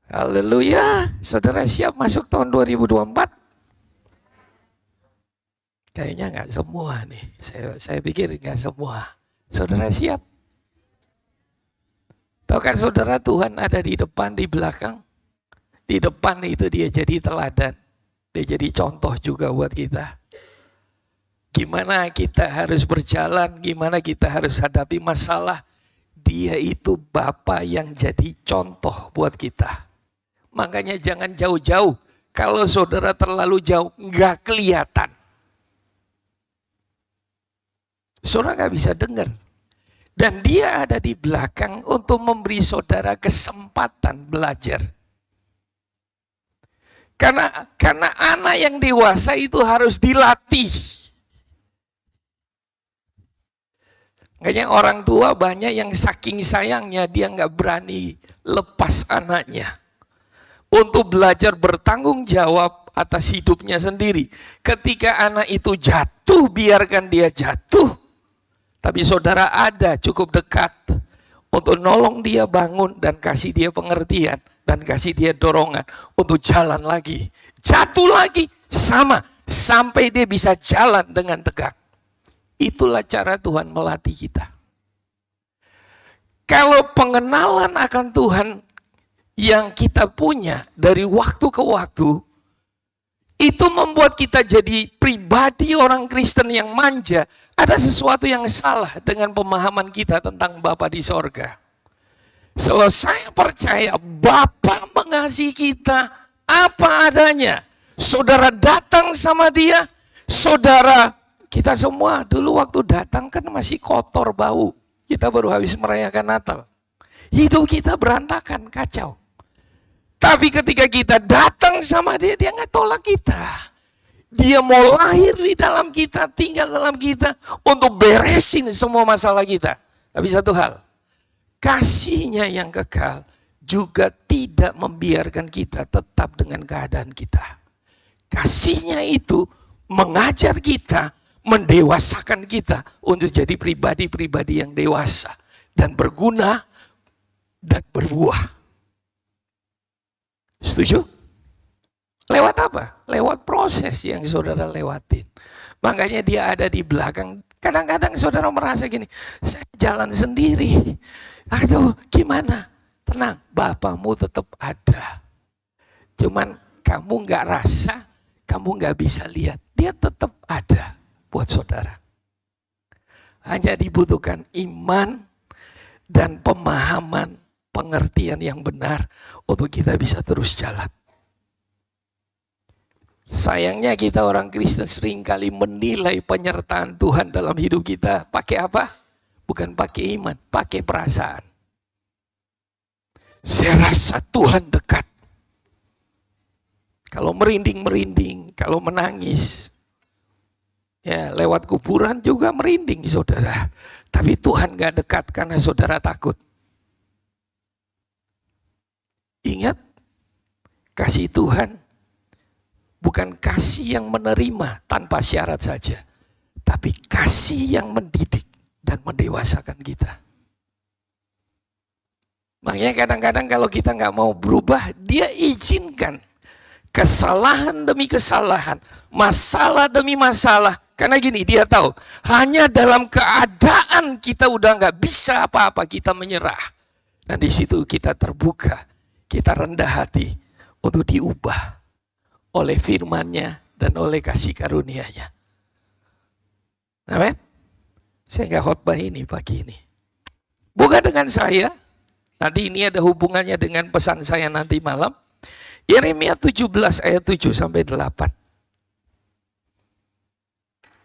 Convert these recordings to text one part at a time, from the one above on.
Haleluya. Saudara siap masuk tahun 2024? Kayaknya nggak semua nih. Saya pikir nggak semua. Saudara siap? Tahukah saudara Tuhan ada di depan, di belakang? Di depan itu dia jadi teladan. Dia jadi contoh juga buat kita. Gimana kita harus berjalan, gimana kita harus hadapi masalah. Dia itu Bapa yang jadi contoh buat kita. Makanya jangan jauh-jauh. Kalau saudara terlalu jauh, nggak kelihatan. Saudara nggak bisa dengar. Dan dia ada di belakang untuk memberi saudara kesempatan belajar. Karena anak yang dewasa itu harus dilatih. Makanya orang tua banyak yang saking sayangnya dia nggak berani lepas anaknya. Untuk belajar bertanggung jawab atas hidupnya sendiri. Ketika anak itu jatuh, biarkan dia jatuh. Tapi saudara ada cukup dekat untuk nolong dia bangun dan kasih dia pengertian. Dan kasih dia dorongan untuk jalan lagi. Jatuh lagi, sama. Sampai dia bisa jalan dengan tegak. Itulah cara Tuhan melatih kita. Kalau pengenalan akan Tuhan yang kita punya dari waktu ke waktu, itu membuat kita jadi pribadi orang Kristen yang manja. Ada sesuatu yang salah dengan pemahaman kita tentang Bapa di sorga. So, saya percaya Bapa mengasihi kita apa adanya. Saudara datang sama dia, saudara, kita semua dulu waktu datang kan masih kotor bau. Kita baru habis merayakan Natal. Hidup kita berantakan, kacau. Tapi ketika kita datang sama dia, dia nggak tolak kita. Dia mau lahir di dalam kita, tinggal dalam kita untuk beresin semua masalah kita. Tapi satu hal, kasihnya yang kekal juga tidak membiarkan kita tetap dengan keadaan kita. Kasihnya itu mengajar kita, mendewasakan kita untuk jadi pribadi-pribadi yang dewasa dan berguna dan berbuah. Setuju? Lewat apa? Lewat proses yang saudara lewatin. Makanya dia ada di belakang. Kadang-kadang saudara merasa gini, saya jalan sendiri. Aduh, gimana? Tenang, Bapamu tetap ada. Cuman kamu nggak rasa, kamu nggak bisa lihat. Dia tetap ada buat saudara. Hanya dibutuhkan iman dan pemahaman, pengertian yang benar untuk kita bisa terus jalan. Sayangnya kita orang Kristen seringkali menilai penyertaan Tuhan dalam hidup kita pakai apa? Bukan pakai iman, pakai perasaan. Saya rasa Tuhan dekat. Kalau merinding-merinding, kalau menangis, ya lewat kuburan juga merinding saudara. Tapi Tuhan gak dekat karena saudara takut. Ingat, kasih Tuhan bukan kasih yang menerima tanpa syarat saja, tapi kasih yang mendidik dan mendewasakan kita. Makanya kadang-kadang kalau kita nggak mau berubah, dia izinkan kesalahan demi kesalahan, masalah demi masalah. Karena gini, dia tahu hanya dalam keadaan kita udah nggak bisa apa-apa, kita menyerah. Dan di situ kita terbuka, kita rendah hati untuk diubah oleh firman-Nya dan oleh kasih karunia-Nya. Amin. Saya nggak khotbah ini pagi ini. Bukan dengan saya. Nanti ini ada hubungannya dengan pesan saya nanti malam. Yeremia 17 ayat 7 sampai 8.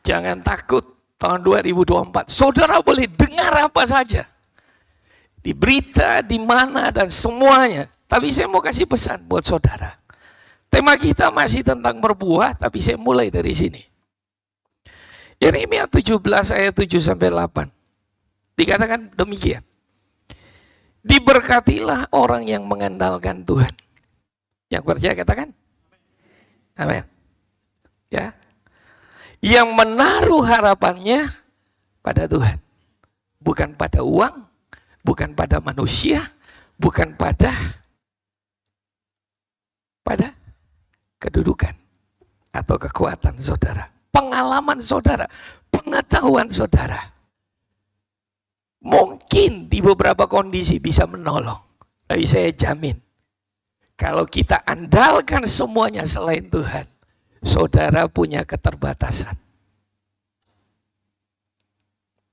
Jangan takut tahun 2024. Saudara boleh dengar apa saja. Di berita, di mana dan semuanya. Tapi saya mau kasih pesan buat saudara. Tema kita masih tentang berbuah, tapi saya mulai dari sini. Yeremia 17 ayat 7 sampai 8. Dikatakan demikian. Diberkatilah orang yang mengandalkan Tuhan. Yang percaya katakan amin. Ya. Yang menaruh harapannya pada Tuhan. Bukan pada uang, bukan pada manusia, bukan pada pada kedudukan atau kekuatan saudara, pengalaman saudara, pengetahuan saudara. Mungkin di beberapa kondisi bisa menolong, tapi saya jamin kalau kita andalkan semuanya selain Tuhan, saudara punya keterbatasan.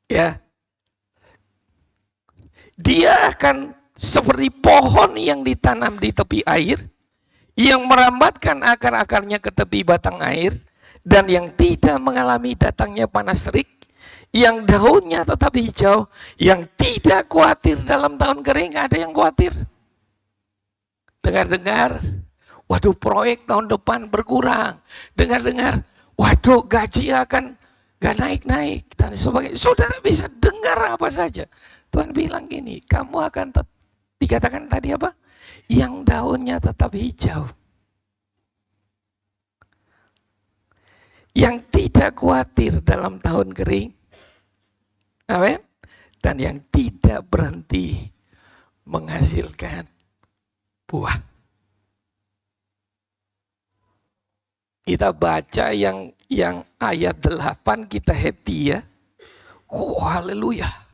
Ya, dia akan seperti pohon yang ditanam di tepi air, yang merambatkan akar-akarnya ke tepi batang air, dan yang tidak mengalami datangnya panas terik, yang daunnya tetap hijau, yang tidak khawatir dalam tahun kering. Ada yang khawatir? Dengar-dengar, waduh proyek tahun depan berkurang. Dengar-dengar, waduh gaji akan gak naik-naik dan sebagainya. Saudara bisa dengar apa saja. Tuhan bilang gini, kamu akan dikatakan tadi apa? Yang daunnya tetap hijau. Yang tidak khawatir dalam tahun kering. Amin. Dan yang tidak berhenti menghasilkan buah. Kita baca yang ayat 8 kita happy ya. Oh haleluya.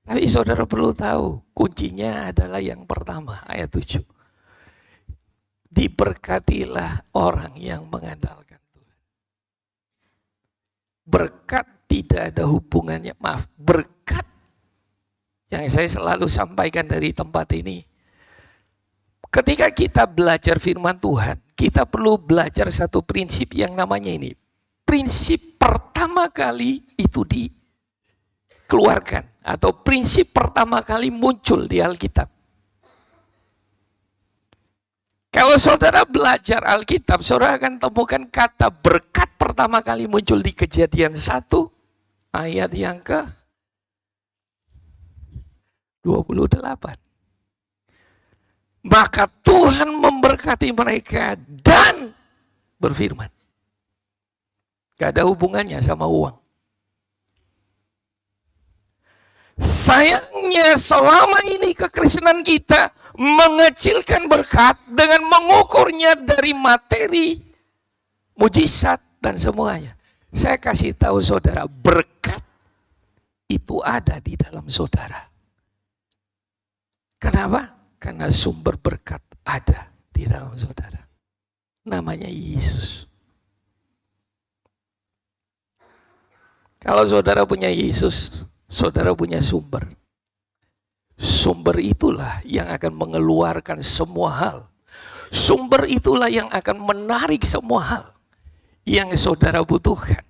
Tapi saudara perlu tahu kuncinya adalah yang pertama ayat 7. Diberkatilah orang yang mengandalkan Tuhan. Berkat tidak ada hubungannya, berkat yang saya selalu sampaikan dari tempat ini. Ketika kita belajar firman Tuhan, kita perlu belajar satu prinsip yang namanya ini. Prinsip pertama kali itu dikeluarkan, atau prinsip pertama kali muncul di Alkitab. Kalau saudara belajar Alkitab, saudara akan temukan kata berkat pertama kali muncul di Kejadian 1, ayat yang ke 28. Maka Tuhan memberkati mereka dan berfirman. Gak ada hubungannya sama uang. Sayangnya selama ini kekristenan kita mengecilkan berkat dengan mengukurnya dari materi, mujizat dan semuanya. Saya kasih tahu saudara, berkat itu ada di dalam saudara. Kenapa? Karena sumber berkat ada di dalam saudara. Namanya Yesus. Kalau saudara punya Yesus, saudara punya sumber. Sumber itulah yang akan mengeluarkan semua hal. Sumber itulah yang akan menarik semua hal yang saudara butuhkan.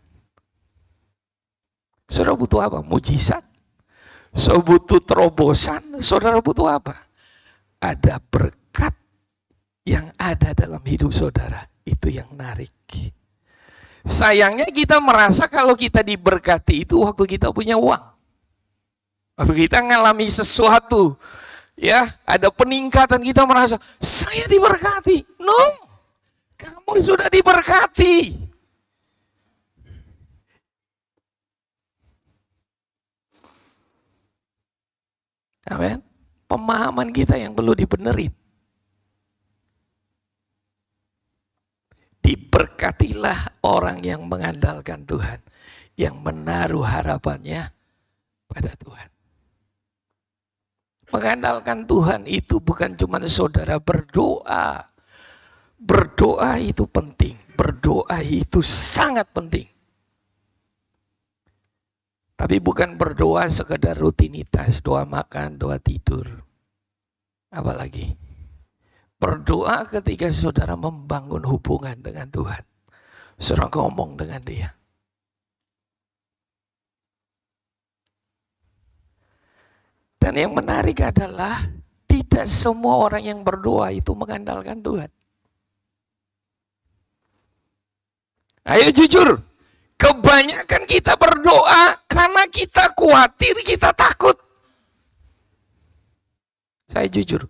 Saudara butuh apa? Mujizat. Saudara butuh terobosan. Saudara butuh apa? Ada berkat yang ada dalam hidup saudara. Itu yang narik. Sayangnya kita merasa kalau kita diberkati itu waktu kita punya uang. Waktu kita ngalami sesuatu, ya, ada peningkatan, kita merasa saya diberkati. No, kamu sudah diberkati. Amin. Pemahaman kita yang perlu dibenerin. Diberkatilah orang yang mengandalkan Tuhan, yang menaruh harapannya pada Tuhan. Mengandalkan Tuhan itu bukan cuma saudara berdoa. Berdoa itu penting. Berdoa itu sangat penting. Tapi bukan berdoa sekedar rutinitas, doa makan, doa tidur. Apalagi berdoa ketika saudara membangun hubungan dengan Tuhan. Saudara ngomong dengan Dia. Dan yang menarik adalah tidak semua orang yang berdoa itu mengandalkan Tuhan. Ayo jujur. Kebanyakan kita berdoa karena kita khawatir, kita takut. Saya jujur,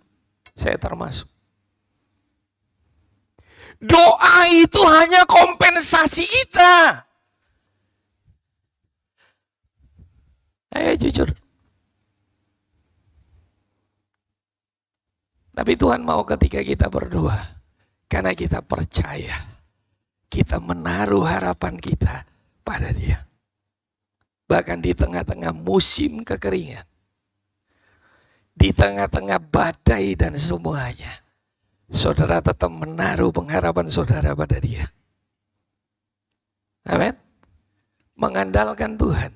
saya termasuk. Doa itu hanya kompensasi kita. Saya jujur. Tapi Tuhan mau ketika kita berdoa, Karena kita percaya, kita menaruh harapan kita pada Dia. Bahkan di tengah-tengah musim kekeringan, di tengah-tengah badai dan semuanya, saudara tetap menaruh pengharapan saudara pada Dia. Amin. Mengandalkan Tuhan.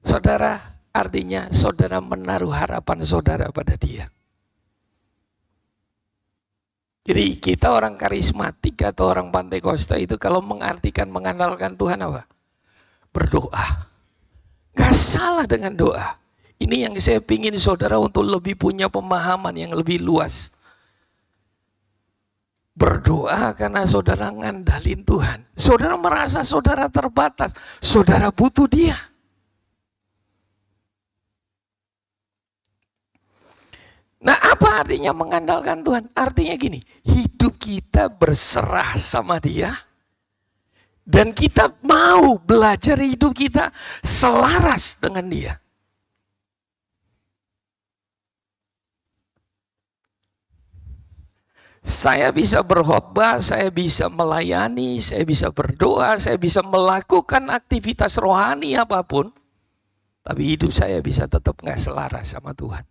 Saudara, artinya saudara menaruh harapan saudara pada Dia. Jadi kita orang karismatik atau orang Pantekosta itu kalau mengartikan mengandalkan Tuhan apa? Berdoa. Gak salah dengan doa. Ini yang saya pingin saudara untuk lebih punya pemahaman yang lebih luas. Berdoa karena saudara ngandalin Tuhan. Saudara merasa saudara terbatas. Saudara butuh Dia. Nah, apa artinya mengandalkan Tuhan? Artinya gini, hidup kita berserah sama Dia, dan kita mau belajar hidup kita selaras dengan Dia. Saya bisa berkhotbah, saya bisa melayani, saya bisa berdoa, saya bisa melakukan aktivitas rohani apapun, tapi hidup saya bisa tetap gak selaras sama Tuhan.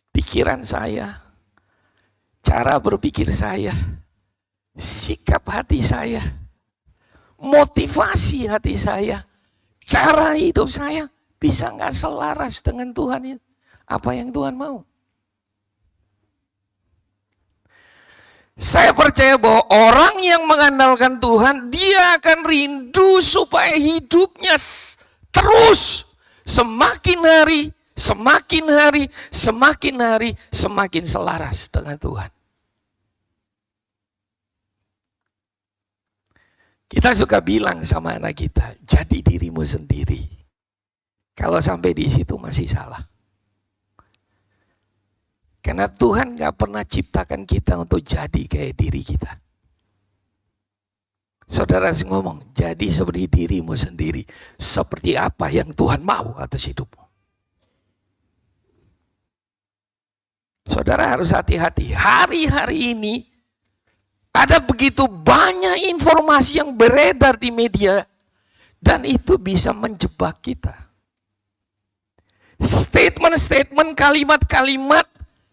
Pikiran saya, cara berpikir saya, sikap hati saya, motivasi hati saya, cara hidup saya bisa gak selaras dengan Tuhan. Apa yang Tuhan mau? Saya percaya bahwa orang yang mengandalkan Tuhan, dia akan rindu supaya hidupnya terus semakin hari, semakin selaras dengan Tuhan. Kita suka bilang sama anak kita, jadi dirimu sendiri. Kalau sampai di situ masih salah. Karena Tuhan gak pernah ciptakan kita untuk jadi kayak diri kita. Saudara ngomong, jadi seperti dirimu sendiri. Seperti apa yang Tuhan mau atas hidupmu. Saudara harus hati-hati. Hari-hari ini ada begitu banyak informasi yang beredar di media. Dan itu bisa menjebak kita. Statement-statement, kalimat-kalimat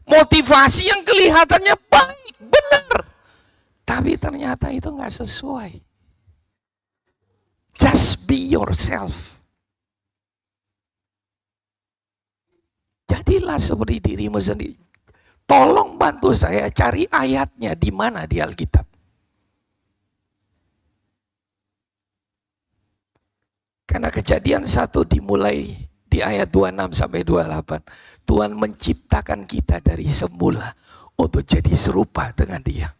motivasi yang kelihatannya baik, benar. Tapi ternyata itu gak sesuai. Just be yourself. Jadilah seperti dirimu sendiri. Tolong bantu saya cari ayatnya di mana di Alkitab. Karena Kejadian 1 dimulai di ayat 26 sampai 28. Tuhan menciptakan kita dari semula untuk jadi serupa dengan Dia.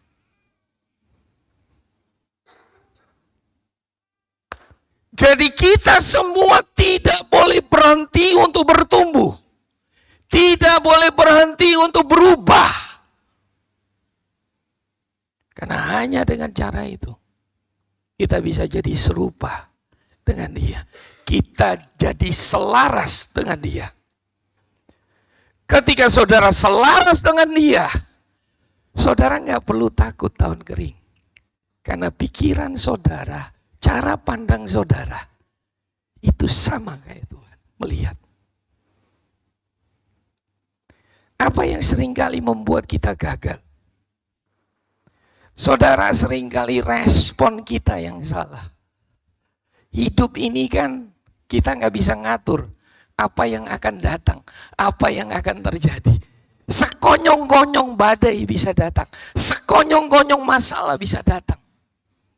Jadi kita semua tidak boleh berhenti untuk bertumbuh. Tidak boleh berhenti untuk berubah. Karena hanya dengan cara itu, kita bisa jadi serupa dengan Dia. Kita jadi selaras dengan Dia. Ketika saudara selaras dengan Dia, saudara gak perlu takut tahun kering. Karena pikiran saudara, cara pandang saudara, itu sama kayak Tuhan melihat. Apa yang seringkali membuat kita gagal? Saudara, seringkali respon kita yang salah. Hidup ini kan kita gak bisa ngatur apa yang akan datang, apa yang akan terjadi. Sekonyong-konyong badai bisa datang, sekonyong-konyong masalah bisa datang.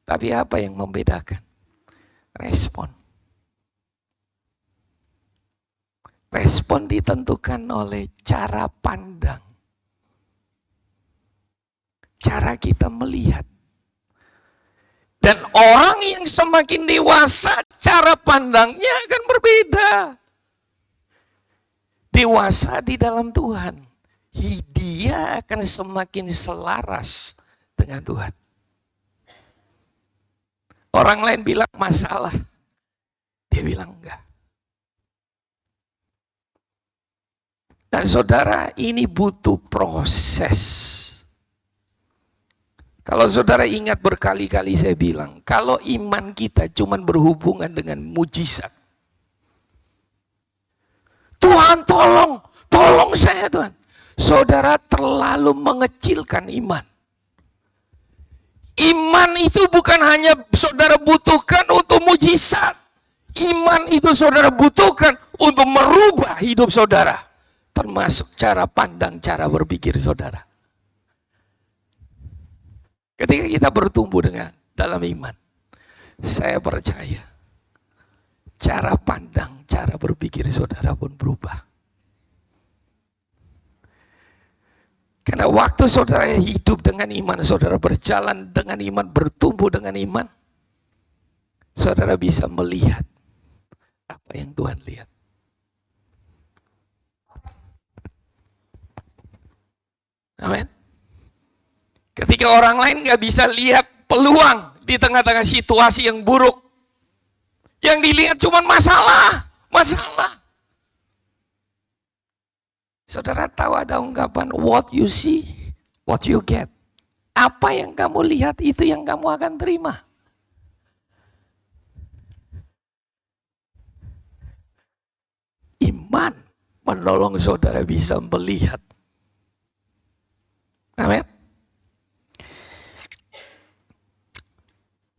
Tapi apa yang membedakan? Respon. Respon ditentukan oleh cara pandang. Cara kita melihat. Dan orang yang semakin dewasa, cara pandangnya akan berbeda. Dewasa di dalam Tuhan, dia akan semakin selaras dengan Tuhan. Orang lain bilang masalah, dia bilang enggak. Dan saudara, ini butuh proses. Kalau saudara ingat berkali-kali saya bilang, kalau iman kita cuma berhubungan dengan mujizat. Tuhan tolong saya Tuhan. Saudara terlalu mengecilkan iman. Iman itu bukan hanya saudara butuhkan untuk mujizat. Iman itu saudara butuhkan untuk merubah hidup saudara. Termasuk cara pandang, cara berpikir saudara. Ketika kita bertumbuh dalam iman, saya percaya cara pandang, cara berpikir saudara pun berubah. Karena waktu saudara hidup dengan iman, saudara berjalan dengan iman, bertumbuh dengan iman, saudara bisa melihat apa yang Tuhan lihat. Amin. Ketika orang lain gak bisa lihat peluang di tengah-tengah situasi yang buruk, yang dilihat cuma masalah. Saudara tahu ada ungkapan, what you see, what you get. Apa yang kamu lihat, itu yang kamu akan terima. Iman menolong saudara bisa melihat. Amin.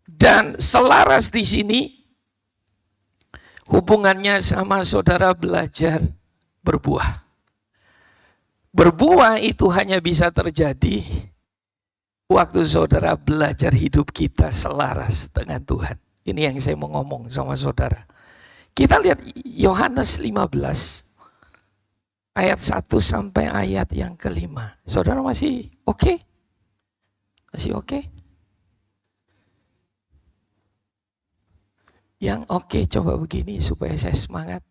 Dan selaras di sini, hubungannya sama saudara belajar berbuah. Berbuah itu hanya bisa terjadi waktu saudara belajar hidup kita selaras dengan Tuhan. Ini yang saya mau ngomong sama saudara. Kita lihat Yohanes 15 ayat 1 sampai ayat yang ke-5. Saudara masih oke? Masih oke? Yang oke coba begini supaya saya semangat.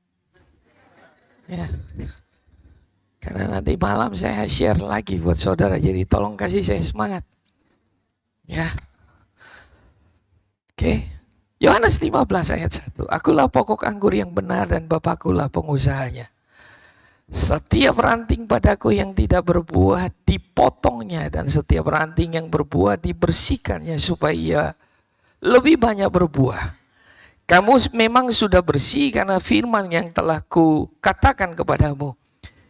Ya. Karena nanti malam saya share lagi buat saudara, jadi tolong kasih saya semangat. Ya. Oke. Yohanes 15 ayat 1. Akulah pokok anggur yang benar dan Bapakkulah pengusahanya. Setiap ranting padaku yang tidak berbuah dipotongnya, dan setiap ranting yang berbuah dibersihkannya supaya ia lebih banyak berbuah. Kamu memang sudah bersih karena firman yang telah kukatakan kepadamu.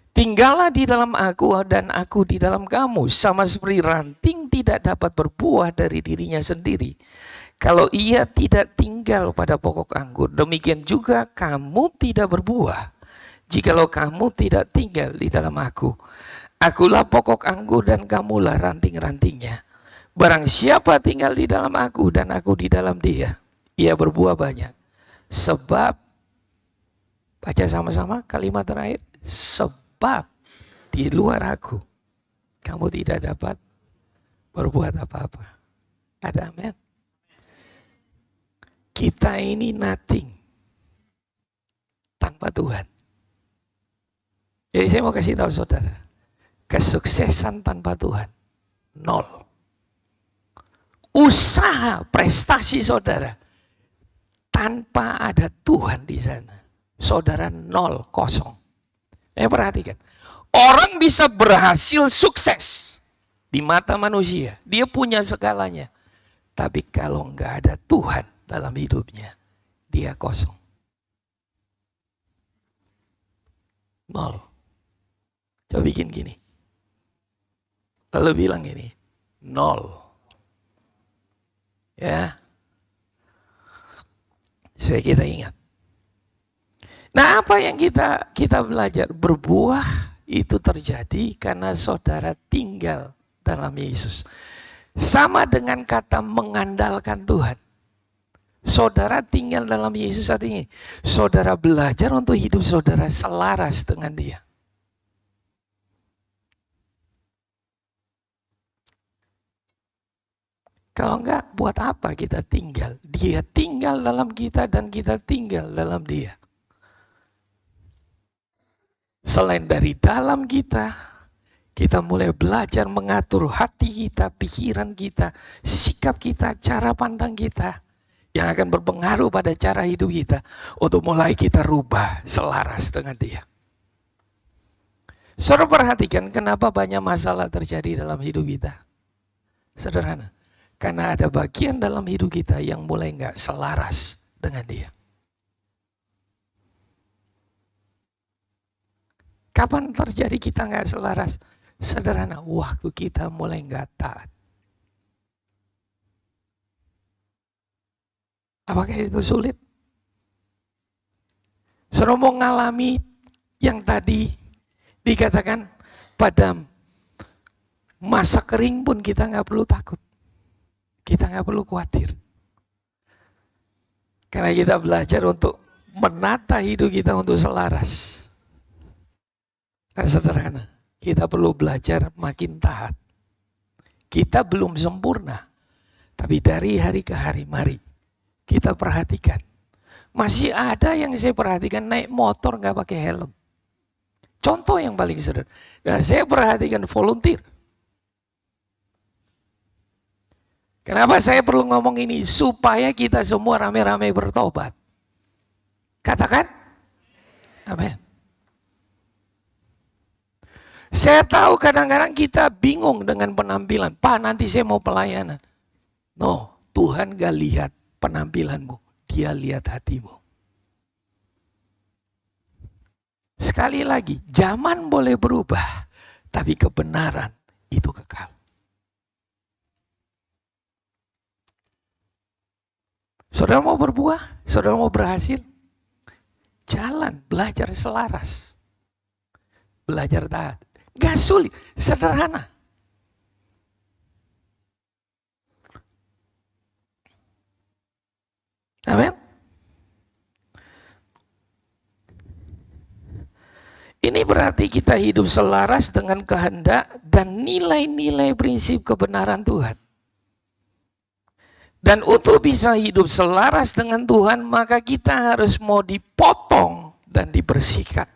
Tinggallah di dalam aku dan aku di dalam kamu. Sama seperti ranting tidak dapat berbuah dari dirinya sendiri kalau ia tidak tinggal pada pokok anggur. Demikian juga kamu tidak berbuah jikalau kamu tidak tinggal di dalam aku. Akulah pokok anggur dan kamulah ranting-rantingnya. Barang siapa tinggal di dalam aku dan aku di dalam dia, ia berbuah banyak. Sebab, baca sama-sama kalimat terakhir, sebab di luar aku kamu tidak dapat berbuat apa-apa. Ada amin. Kita ini nothing tanpa Tuhan. Jadi saya mau kasih tahu saudara, kesuksesan tanpa Tuhan nol. Usaha prestasi saudara tanpa ada Tuhan di sana, saudara nol, kosong. Perhatikan, orang bisa berhasil sukses di mata manusia, dia punya segalanya. Tapi kalau nggak ada Tuhan dalam hidupnya, dia kosong. Nol. Coba bikin gini. Lalu bilang ini, nol. Ya. Supaya kita ingat. Nah, apa yang kita belajar? Berbuah itu terjadi karena saudara tinggal dalam Yesus. Sama dengan kata mengandalkan Tuhan. Saudara tinggal dalam Yesus artinya saudara belajar untuk hidup saudara selaras dengan Dia. Kalau enggak, buat apa kita tinggal? Dia tinggal dalam kita dan kita tinggal dalam Dia. Selain dari dalam kita mulai belajar mengatur hati kita, pikiran kita, sikap kita, cara pandang kita, yang akan berpengaruh pada cara hidup kita, untuk mulai kita rubah selaras dengan Dia. Saudara perhatikan kenapa banyak masalah terjadi dalam hidup kita. Sederhana, karena ada bagian dalam hidup kita yang mulai nggak selaras dengan Dia. Kapan terjadi kita nggak selaras? Sederhana, waktu kita mulai nggak taat. Apakah itu sulit? Saudara mau ngalami yang tadi dikatakan pada masa kering pun kita nggak perlu takut. Kita nggak perlu khawatir. Karena kita belajar untuk menata hidup kita untuk selaras. Nah, sederhana, kita perlu belajar makin taat. Kita belum sempurna. Tapi dari hari ke hari, mari kita perhatikan. Masih ada yang saya perhatikan naik motor nggak pakai helm. Contoh yang paling sederhana. Nah, saya perhatikan volunteer. Kenapa saya perlu ngomong ini? Supaya kita semua rame-rame bertobat. Katakan, amin. Saya tahu kadang-kadang kita bingung dengan penampilan. Pak, nanti saya mau pelayanan. No, Tuhan gak lihat penampilanmu. Dia lihat hatimu. Sekali lagi, zaman boleh berubah, tapi kebenaran itu kekal. Saudara mau berbuah? Saudara mau berhasil? Jalan, belajar selaras. Belajar taat. Gak sulit, sederhana. Amin. Ini berarti kita hidup selaras dengan kehendak dan nilai-nilai prinsip kebenaran Tuhan. Dan untuk bisa hidup selaras dengan Tuhan, maka kita harus mau dipotong dan dibersihkan.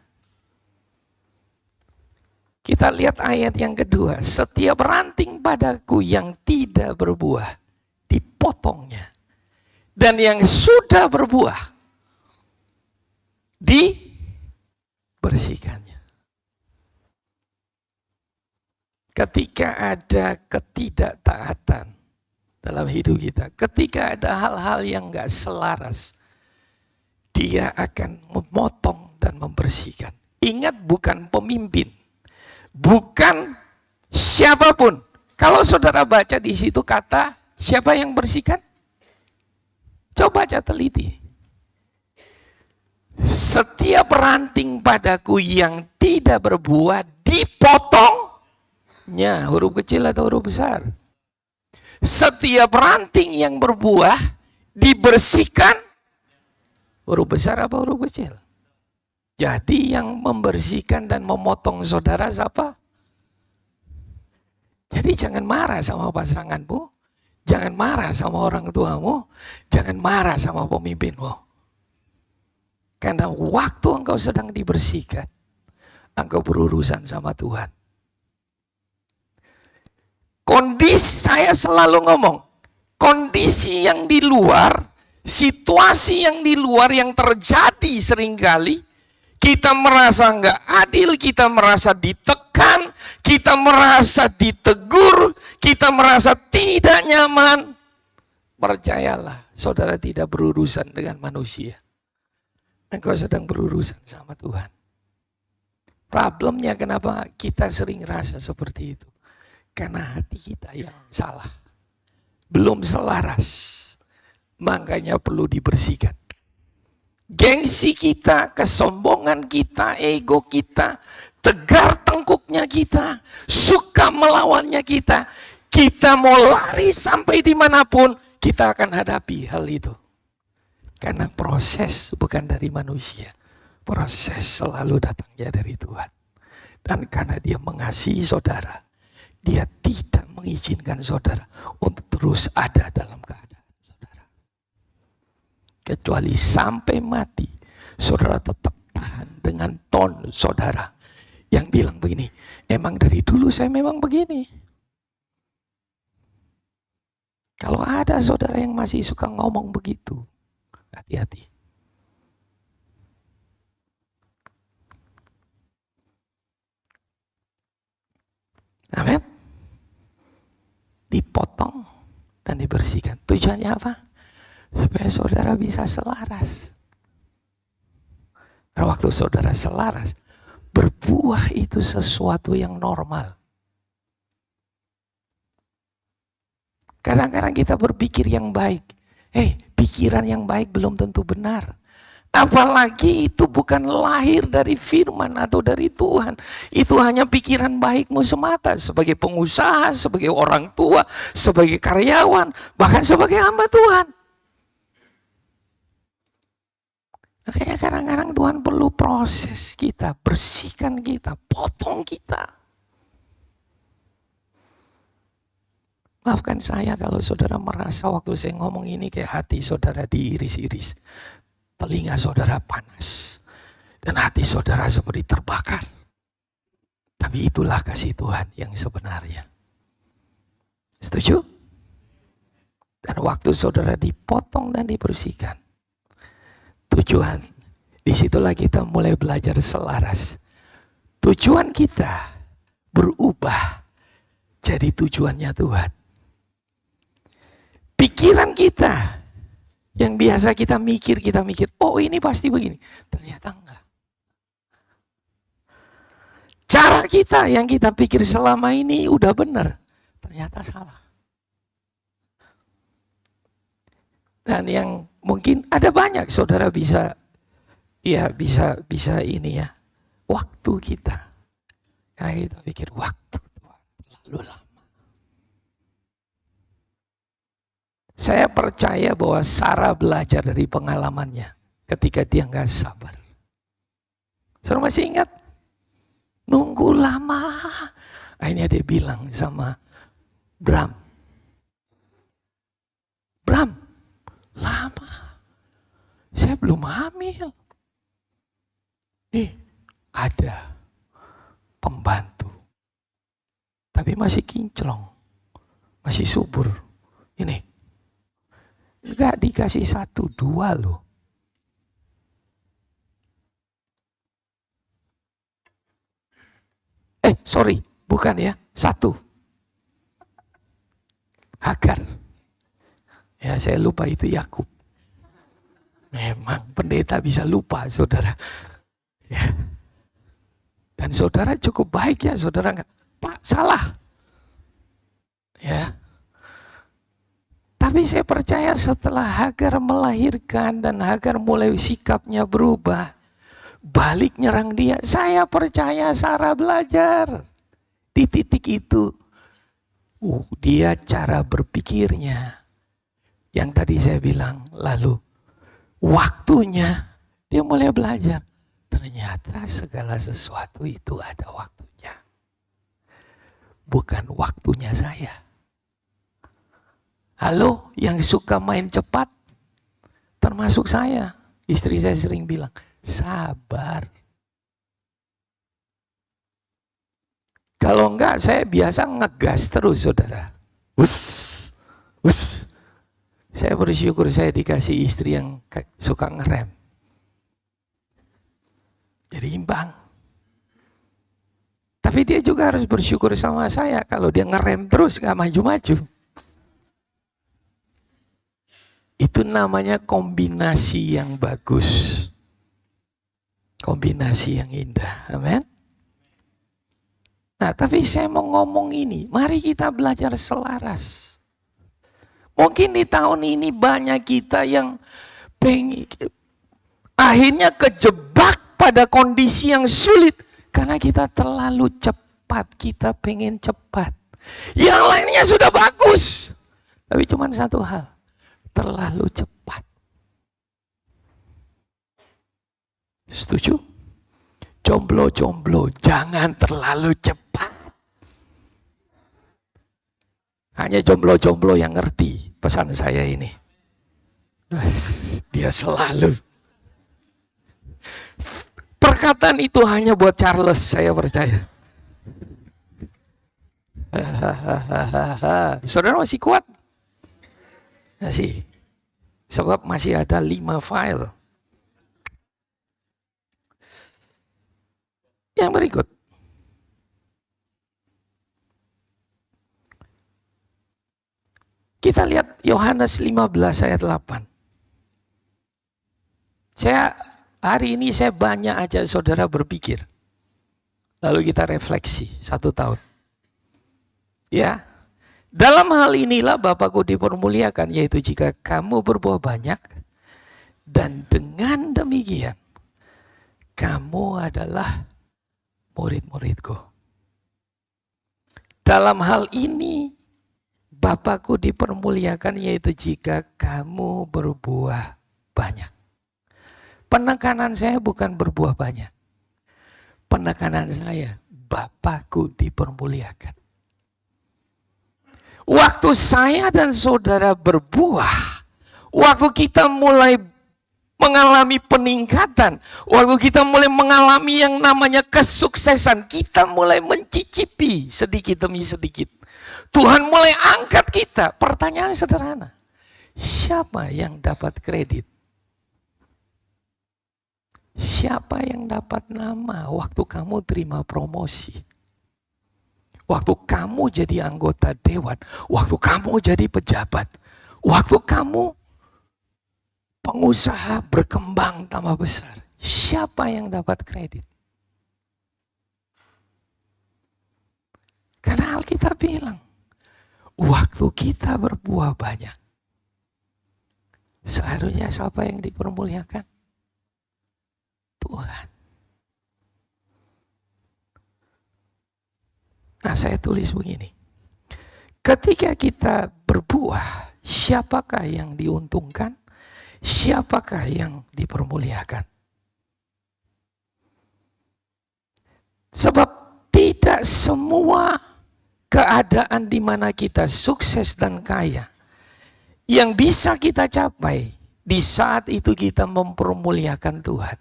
Kita lihat ayat yang kedua. Setiap ranting padaku yang tidak berbuah, dipotongnya. Dan yang sudah berbuah, dibersihkannya. Ketika ada ketidaktaatan dalam hidup kita, ketika ada hal-hal yang gak selaras, Dia akan memotong dan membersihkan. Ingat, bukan pemimpin, bukan siapapun. Kalau saudara baca di situ kata, siapa yang bersihkan? Coba baca teliti. Setiap ranting padaku yang tidak berbuah dipotongnya. Huruf kecil atau huruf besar? Setiap ranting yang berbuah dibersihkan. Huruf besar apa huruf kecil? Jadi yang membersihkan dan memotong saudara siapa? Jadi jangan marah sama pasanganmu. Jangan marah sama orang tuamu. Jangan marah sama pemimpinmu. Karena waktu engkau sedang dibersihkan, engkau berurusan sama Tuhan. Kondisi, saya selalu ngomong, kondisi yang di luar, situasi yang di luar yang terjadi seringkali, kita merasa nggak adil, kita merasa ditekan, kita merasa ditegur, kita merasa tidak nyaman. Percayalah, saudara tidak berurusan dengan manusia. Engkau sedang berurusan sama Tuhan. Problemnya kenapa kita sering rasa seperti itu? Karena hati kita yang salah. Belum selaras. Makanya perlu dibersihkan. Gengsi kita, kesombongan kita, ego kita, tegar tengkuknya kita, suka melawannya kita. Kita mau lari sampai dimanapun, kita akan hadapi hal itu. Karena proses bukan dari manusia. Proses selalu datangnya dari Tuhan. Dan karena Dia mengasihi saudara, Dia tidak mengizinkan saudara untuk terus ada dalam keadaan saudara. Kecuali sampai mati, saudara tetap tahan dengan ton saudara yang bilang begini, emang dari dulu saya memang begini. Kalau ada saudara yang masih suka ngomong begitu, hati-hati. dan dibersihkan. Tujuannya apa? Supaya saudara bisa selaras. Dan waktu saudara selaras, berbuah itu sesuatu yang normal. Kadang-kadang kita berpikir yang baik. Pikiran yang baik belum tentu benar. Apalagi itu bukan lahir dari firman atau dari Tuhan. Itu hanya pikiran baikmu semata. Sebagai pengusaha, sebagai orang tua, sebagai karyawan, bahkan sebagai hamba Tuhan. Makanya kadang-kadang Tuhan perlu proses kita, bersihkan kita, potong kita. Maafkan saya kalau saudara merasa waktu saya ngomong ini kayak hati saudara diiris-iris. Telinga saudara panas. Dan hati saudara seperti terbakar. Tapi itulah kasih Tuhan yang sebenarnya. Setuju? Dan waktu saudara dipotong dan dibersihkan. Tujuan, disitulah kita mulai belajar selaras. Tujuan kita berubah jadi tujuannya Tuhan. Pikiran kita yang biasa kita mikir, oh ini pasti begini. Ternyata enggak. Cara kita yang kita pikir selama ini udah benar. Ternyata salah. Dan yang mungkin ada banyak saudara bisa ini ya. Waktu kita. Karena kita pikir waktu Tuhan terlalu lama. Saya percaya bahwa Sarah belajar dari pengalamannya ketika dia nggak sabar. Saudara masih ingat? Nunggu lama. Akhirnya dia bilang sama Bram, lama. Saya belum hamil. Nih, ada pembantu. Tapi masih kinclong. Masih subur. Ini. Enggak dikasih 1, 2 loh. Sorry, bukan ya. 1. Hagar. Ya, saya lupa itu Yakub. Memang pendeta bisa lupa, saudara. Ya. Dan saudara cukup baik ya, saudara enggak. Pak, salah. Ya. Tapi saya percaya setelah Hagar melahirkan dan Hagar mulai sikapnya berubah, balik nyerang dia. Saya percaya Sarah belajar. Di titik itu, dia cara berpikirnya. Yang tadi saya bilang, lalu waktunya dia mulai belajar. Ternyata segala sesuatu itu ada waktunya. Bukan waktunya saya. Halo, yang suka main cepat, termasuk saya. Istri saya sering bilang, sabar. Kalau enggak, saya biasa ngegas terus, saudara. Wus. Saya bersyukur saya dikasih istri yang suka ngerem. Jadi imbang. Tapi dia juga harus bersyukur sama saya. Kalau dia ngerem terus, gak maju-maju. Itu namanya kombinasi yang bagus. Kombinasi yang indah. Amin. Nah, tapi saya mau ngomong ini. Mari kita belajar selaras. Mungkin di tahun ini banyak kita yang akhirnya kejebak pada kondisi yang sulit. Karena kita terlalu cepat. Kita pengen cepat. Yang lainnya sudah bagus. Tapi cuma satu hal. Terlalu cepat. Setuju? Jomblo-jomblo, jangan terlalu cepat. Hanya jomblo-jomblo yang ngerti pesan saya ini. Dia selalu. Perkataan itu hanya buat Charles, saya percaya. Saudara masih kuat? Masih. Sebab masih ada 5 file. Yang berikut. Kita kita lihat Yohanes 15 ayat 8. Hari ini saya banyak aja saudara berpikir. Lalu kita refleksi 1 tahun. Ya, dalam hal inilah Bapakku dipermuliakan, yaitu jika kamu berbuah banyak, dan dengan demikian, kamu adalah murid-muridku. Dalam hal ini, Bapakku dipermuliakan, yaitu jika kamu berbuah banyak. Penekanan saya bukan berbuah banyak. Penekanan saya, Bapakku dipermuliakan. Waktu saya dan saudara berbuah, waktu kita mulai mengalami peningkatan, waktu kita mulai mengalami yang namanya kesuksesan, kita mulai mencicipi sedikit demi sedikit. Tuhan mulai angkat kita. Pertanyaannya sederhana, siapa yang dapat kredit? Siapa yang dapat nama waktu kamu terima promosi? Waktu kamu jadi anggota dewan, waktu kamu jadi pejabat, waktu kamu pengusaha berkembang tambah besar. Siapa yang dapat kredit? Karena Alkitab bilang, waktu kita berbuah banyak, seharusnya siapa yang dipermuliakan? Tuhan. Nah, saya tulis begini. Ketika kita berbuah, siapakah yang diuntungkan? Siapakah yang dipermuliakan? Sebab tidak semua keadaan di mana kita sukses dan kaya yang bisa kita capai di saat itu kita mempermuliakan Tuhan.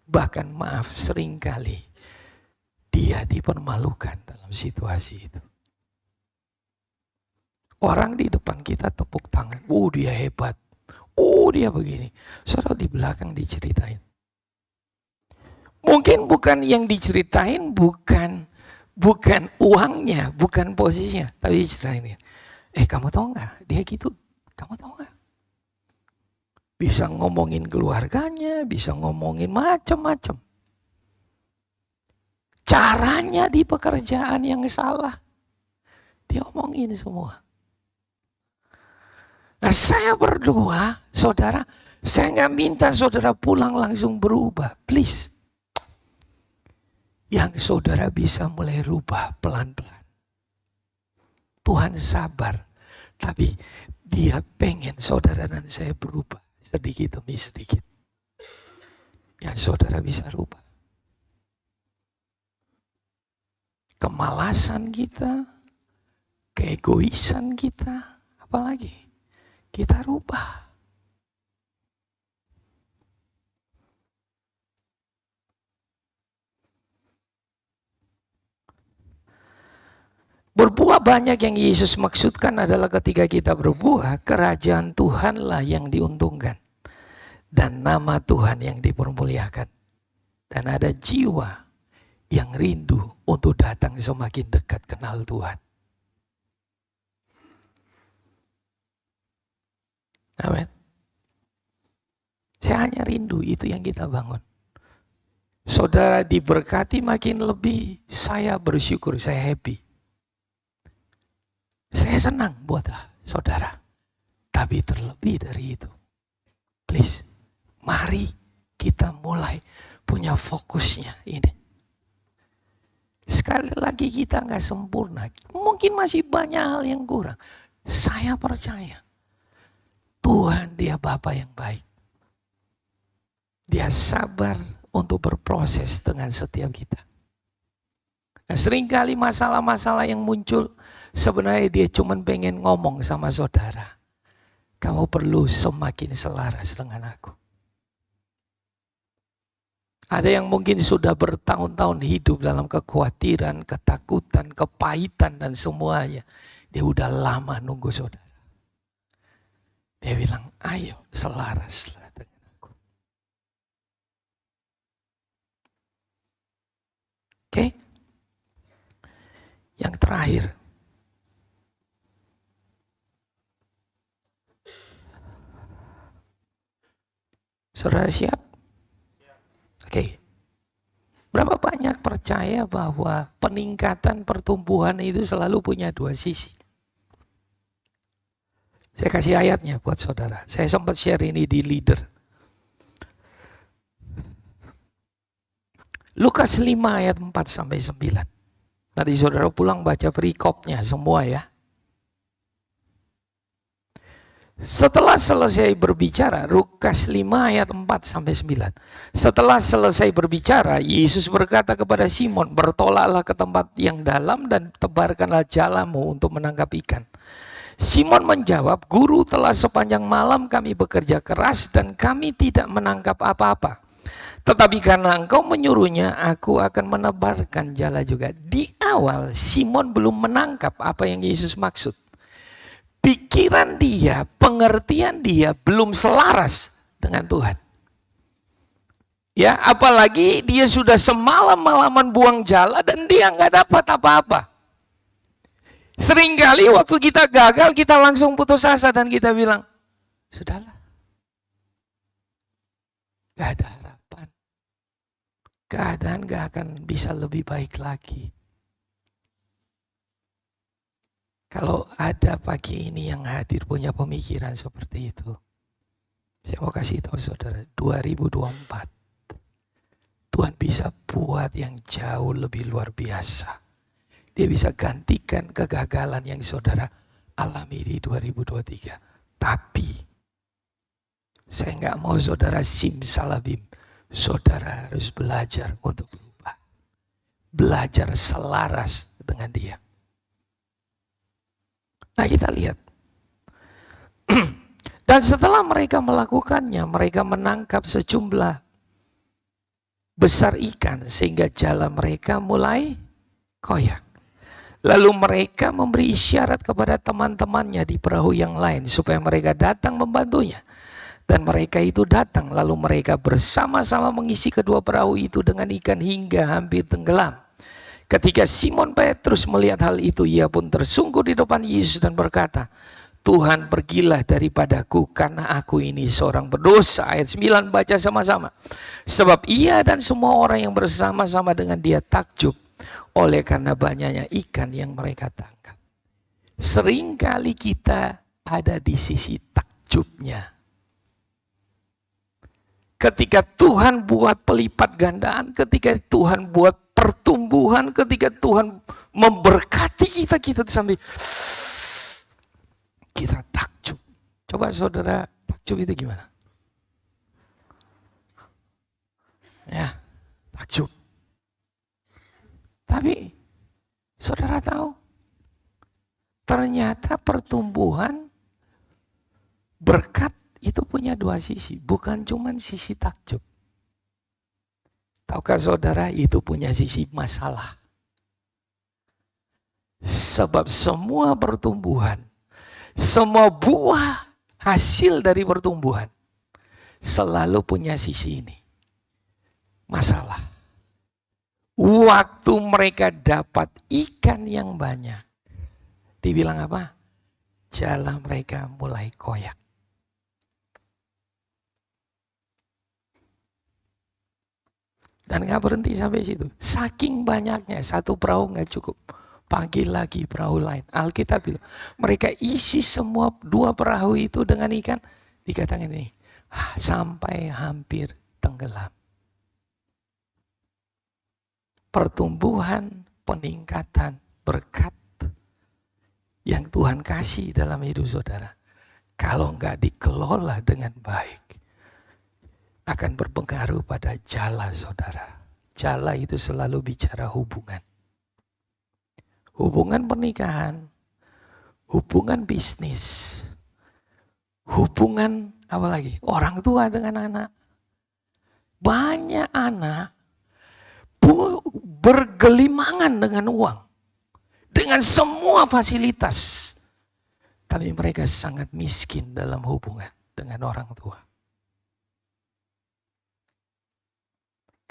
Bahkan maaf, seringkali dia dipermalukan dalam situasi itu. Orang di depan kita tepuk tangan, oh dia hebat, oh dia begini. Saudara di belakang diceritain. Mungkin bukan yang diceritain, bukan uangnya, bukan posisinya, tapi diceritain. Kamu tahu nggak? Dia gitu, kamu tahu nggak? Bisa ngomongin keluarganya, bisa ngomongin macam-macam. Caranya di pekerjaan yang salah, dia omongin semua. Nah, saya berdoa, saudara, saya nggak minta saudara pulang langsung berubah, please. Yang saudara bisa mulai rubah pelan-pelan. Tuhan sabar, tapi dia pengen saudara dan saya berubah sedikit demi sedikit. Yang saudara bisa rubah. Kemalasan kita, keegoisan kita, apalagi kita rubah. Berbuah banyak yang Yesus maksudkan adalah ketika kita berbuah, kerajaan Tuhanlah yang diuntungkan. Dan nama Tuhan yang dipermuliakan. Dan ada jiwa yang rindu untuk datang semakin dekat kenal Tuhan. Amin. Saya hanya rindu, itu yang kita bangun. Saudara diberkati makin lebih, saya bersyukur, saya happy. Saya senang buat saudara. Tapi terlebih dari itu, please, mari kita mulai punya fokusnya ini. Sekali lagi kita nggak sempurna. Mungkin masih banyak hal yang kurang. Saya percaya Tuhan dia Bapa yang baik. Dia sabar untuk berproses dengan setiap kita. Nah, seringkali masalah-masalah yang muncul, sebenarnya dia cuma pengen ngomong sama saudara. Kamu perlu semakin selaras dengan aku. Ada yang mungkin sudah bertahun-tahun hidup dalam kekhawatiran, ketakutan, kepahitan dan semuanya. Dia udah lama nunggu saudara. Dia bilang, ayo selaraslah dengan aku. Oke? Yang terakhir. Saudara siap? Oke. Berapa banyak percaya bahwa peningkatan pertumbuhan itu selalu punya dua sisi? Saya kasih ayatnya buat saudara. Saya sempat share ini di leader. Lukas 5 ayat 4 sampai 9. Nanti saudara pulang baca perikopnya semua ya. Setelah selesai berbicara, Lukas 5 ayat 4 sampai 9. Setelah selesai berbicara, Yesus berkata kepada Simon, bertolaklah ke tempat yang dalam dan tebarkanlah jalamu untuk menangkap ikan. Simon menjawab, Guru, telah sepanjang malam kami bekerja keras dan kami tidak menangkap apa-apa. Tetapi karena engkau menyuruhnya, aku akan menebarkan jala juga. Di awal, Simon belum menangkap apa yang Yesus maksud. Pikiran dia, pengertian dia belum selaras dengan Tuhan. Ya, apalagi dia sudah semalam-malaman buang jala dan dia nggak dapat apa-apa. Seringkali waktu kita gagal, kita langsung putus asa dan kita bilang, sudahlah, nggak ada harapan. Keadaan nggak akan bisa lebih baik lagi. Kalau ada pagi ini yang hadir punya pemikiran seperti itu, saya mau kasih tahu saudara, 2024, Tuhan bisa buat yang jauh lebih luar biasa. Dia bisa gantikan kegagalan yang saudara alami di 2023. Tapi, saya nggak mau saudara simsalabim. Saudara harus belajar untuk berubah. Belajar selaras dengan dia. Nah kita lihat. Dan setelah mereka melakukannya, mereka menangkap sejumlah besar ikan sehingga jala mereka mulai koyak. Lalu mereka memberi isyarat kepada teman-temannya di perahu yang lain supaya mereka datang membantunya. Dan mereka itu datang, lalu mereka bersama-sama mengisi kedua perahu itu dengan ikan hingga hampir tenggelam. Ketika Simon Petrus melihat hal itu, ia pun tersungkur di depan Yesus dan berkata, Tuhan, pergilah daripadaku karena aku ini seorang berdosa. Ayat 9 baca sama-sama. Sebab ia dan semua orang yang bersama-sama dengan dia takjub oleh karena banyaknya ikan yang mereka tangkap. Seringkali kita ada di sisi takjubnya. Ketika Tuhan buat pelipat gandaan, ketika Tuhan buat pertumbuhan, ketika Tuhan memberkati kita sampai kita takjub. Coba saudara, takjub itu gimana? Ya, takjub. Tapi saudara tahu, ternyata pertumbuhan berkat itu punya dua sisi, bukan cuma sisi takjub. Tahukah saudara itu punya sisi masalah? Sebab semua pertumbuhan, semua buah hasil dari pertumbuhan selalu punya sisi ini. Masalah. Waktu mereka dapat ikan yang banyak, dibilang apa? Jala mereka mulai koyak. Dan gak berhenti sampai situ. Saking banyaknya, satu perahu gak cukup. Panggil lagi perahu lain. Alkitab bilang, mereka isi semua dua perahu itu dengan ikan. Dikatakan ini, sampai hampir tenggelam. Pertumbuhan, peningkatan, berkat yang Tuhan kasih dalam hidup saudara. Kalau gak dikelola dengan baik, akan berpengaruh pada jala saudara. Jala itu selalu bicara hubungan. Hubungan pernikahan, hubungan bisnis, hubungan apa lagi? Orang tua dengan anak. Banyak anak bergelimangan dengan uang. Dengan semua fasilitas. Tapi mereka sangat miskin dalam hubungan dengan orang tua.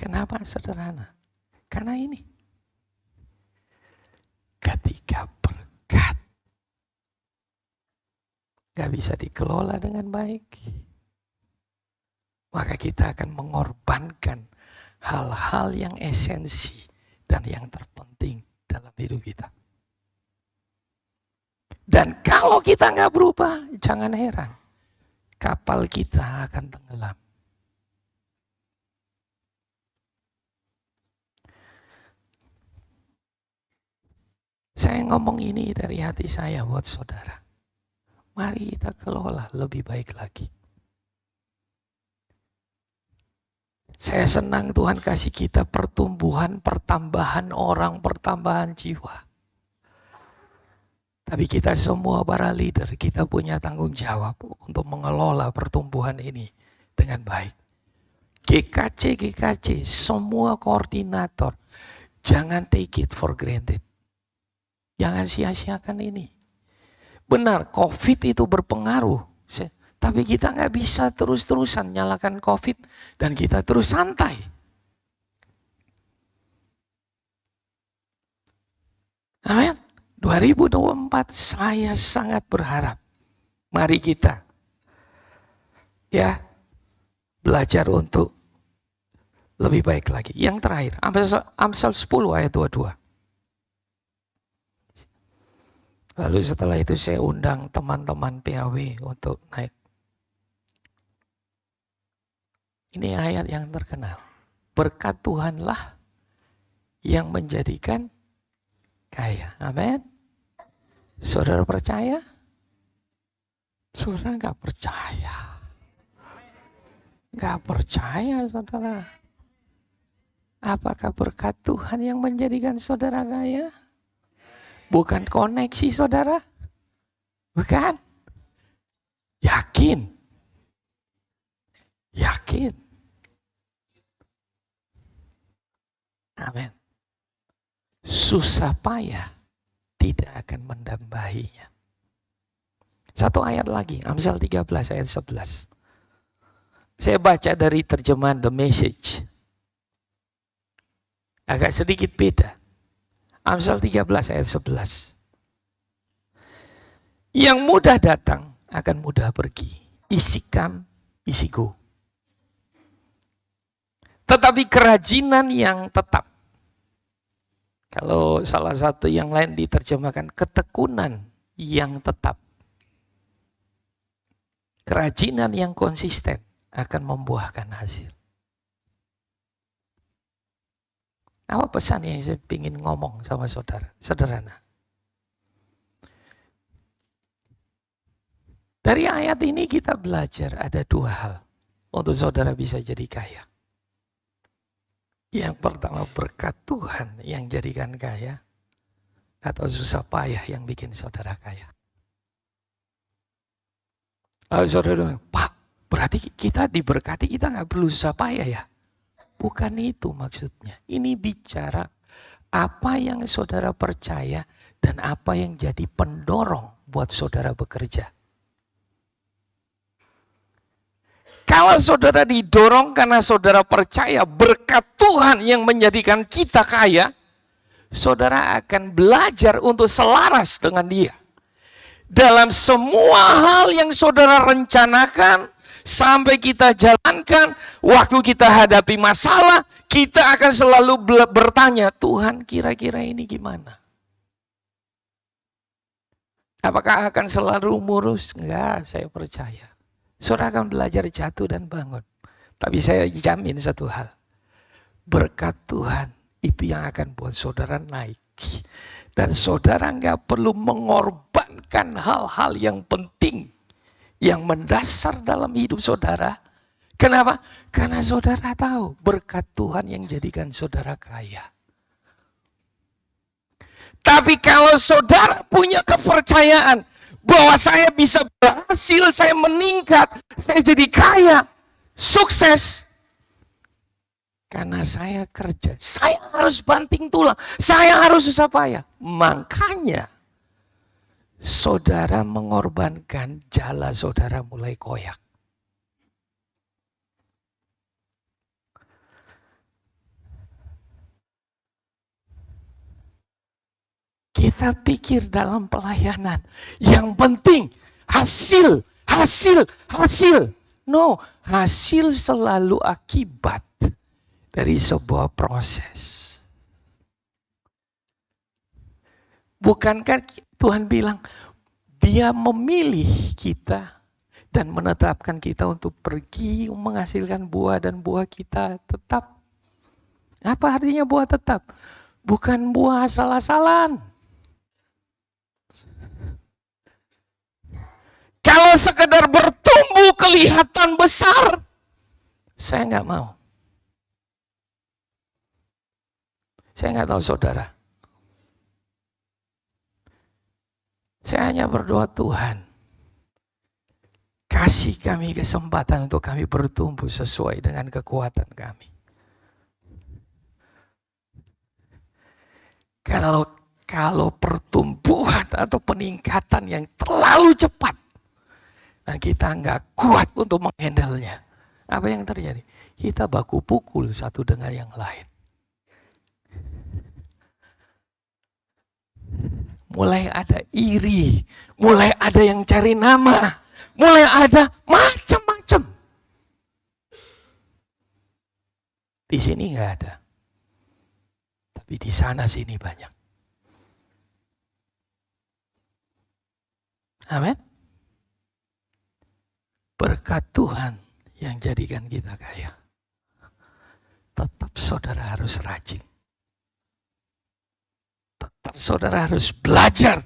Kenapa sederhana? Karena ini. Ketika berkat gak bisa dikelola dengan baik, maka kita akan mengorbankan hal-hal yang esensi dan yang terpenting dalam hidup kita. Dan kalau kita nggak berubah, jangan heran, kapal kita akan tenggelam. Saya ngomong ini dari hati saya buat saudara. Mari kita kelola lebih baik lagi. Saya senang Tuhan kasih kita pertumbuhan, pertambahan orang, pertambahan jiwa. Tapi kita semua para leader, kita punya tanggung jawab untuk mengelola pertumbuhan ini dengan baik. GKC, semua koordinator, jangan take it for granted. Jangan sia-siakan ini. Benar, COVID itu berpengaruh. Tapi kita nggak bisa terus-terusan nyalakan COVID dan kita terus santai. Amin. 2024 saya sangat berharap. Mari kita belajar untuk lebih baik lagi. Yang terakhir, Amsal 10 ayat 22. Lalu setelah itu saya undang teman-teman PAW untuk naik. Ini ayat yang terkenal. Berkat Tuhanlah yang menjadikan kaya. Amin. Saudara percaya? Saudara nggak percaya. Nggak percaya saudara. Apakah berkat Tuhan yang menjadikan saudara kaya? Bukan koneksi saudara? Bukan? Yakin? Yakin? Amin. Susah payah tidak akan mendambahinya. Satu ayat lagi, Amsal 13 ayat 11. Saya baca dari terjemahan The Message. Agak sedikit beda. Amsal 13 ayat 11. Yang mudah datang akan mudah pergi. Easy come, easy go. Tetapi kerajinan yang tetap. Kalau salah satu yang lain diterjemahkan ketekunan yang tetap. Kerajinan yang konsisten akan membuahkan hasil. Apa pesan yang saya ingin ngomong sama saudara? Sederhana. Dari ayat ini kita belajar ada dua hal untuk saudara bisa jadi kaya. Yang pertama berkat Tuhan yang jadikan kaya, atau susah payah yang bikin saudara kaya. Lalu saudara bilang, Pak, berarti kita diberkati, kita nggak perlu susah payah ya? Bukan itu maksudnya. Ini bicara apa yang saudara percaya dan apa yang jadi pendorong buat saudara bekerja. Kalau saudara didorong karena saudara percaya berkat Tuhan yang menjadikan kita kaya, saudara akan belajar untuk selaras dengan Dia. Dalam semua hal yang saudara rencanakan, sampai kita jalankan, waktu kita hadapi masalah, kita akan selalu bertanya, Tuhan kira-kira ini gimana? Apakah akan selalu mulus? Enggak, saya percaya. Saudara akan belajar jatuh dan bangun. Tapi saya jamin satu hal. Berkat Tuhan itu yang akan buat saudara naik. Dan saudara nggak perlu mengorbankan hal-hal yang penting. Yang mendasar dalam hidup saudara. Kenapa? Karena saudara tahu berkat Tuhan yang jadikan saudara kaya. Tapi kalau saudara punya kepercayaan bahwa saya bisa berhasil, saya meningkat, saya jadi kaya, sukses. Karena saya kerja, saya harus banting tulang, saya harus susah payah. Makanya saudara mengorbankan, jala saudara mulai koyak. Kita pikir dalam pelayanan, yang penting hasil. No, hasil selalu akibat dari sebuah proses. Bukankah Tuhan bilang, Dia memilih kita dan menetapkan kita untuk pergi menghasilkan buah dan buah kita tetap. Apa artinya buah tetap? Bukan buah asal-asalan. Kalau sekedar bertumbuh kelihatan besar, saya nggak mau. Saya nggak tahu saudara. Saya hanya berdoa, Tuhan, kasih kami kesempatan untuk kami bertumbuh sesuai dengan kekuatan kami. Kalau pertumbuhan atau peningkatan yang terlalu cepat dan kita nggak kuat untuk menghandle-nya, apa yang terjadi? Kita baku pukul satu dengan yang lain. Mulai ada iri, mulai ada yang cari nama, mulai ada macam-macam. Di sini nggak ada, tapi di sana sini banyak. Amin. Berkat Tuhan yang jadikan kita kaya. Tetap saudara harus rajin. Tetap saudara harus belajar.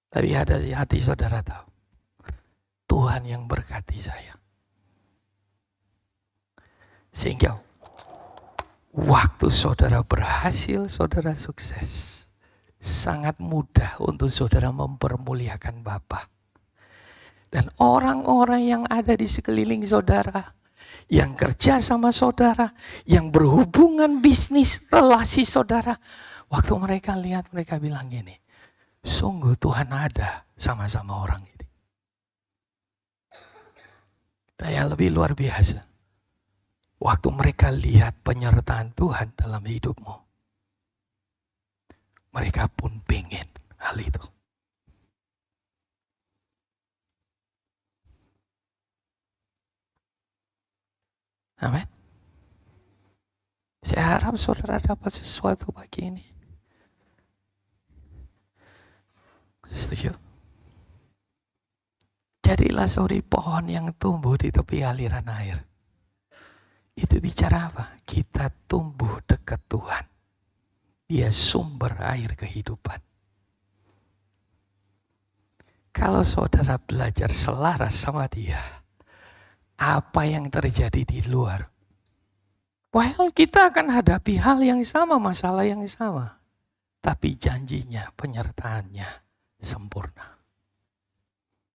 Tapi ada di hati saudara tahu, Tuhan yang berkati saya. Sehingga waktu saudara berhasil, saudara sukses, sangat mudah untuk saudara mempermuliakan Bapa. Dan orang-orang yang ada di sekeliling saudara, yang kerja sama saudara, yang berhubungan bisnis, relasi saudara, waktu mereka lihat, mereka bilang gini, sungguh Tuhan ada sama-sama orang ini. Dan yang lebih luar biasa, waktu mereka lihat penyertaan Tuhan dalam hidupmu, mereka pun pengen hal itu. Amin. Saya harap saudara dapat sesuatu pagi ini. Setuju? Jadilah seperti pohon yang tumbuh di tepi aliran air. Itu bicara apa? Kita tumbuh dekat Tuhan. Dia sumber air kehidupan. Kalau saudara belajar selaras sama Dia, apa yang terjadi di luar? Well, kita akan hadapi hal yang sama, masalah yang sama. Tapi janjinya, penyertaannya sempurna.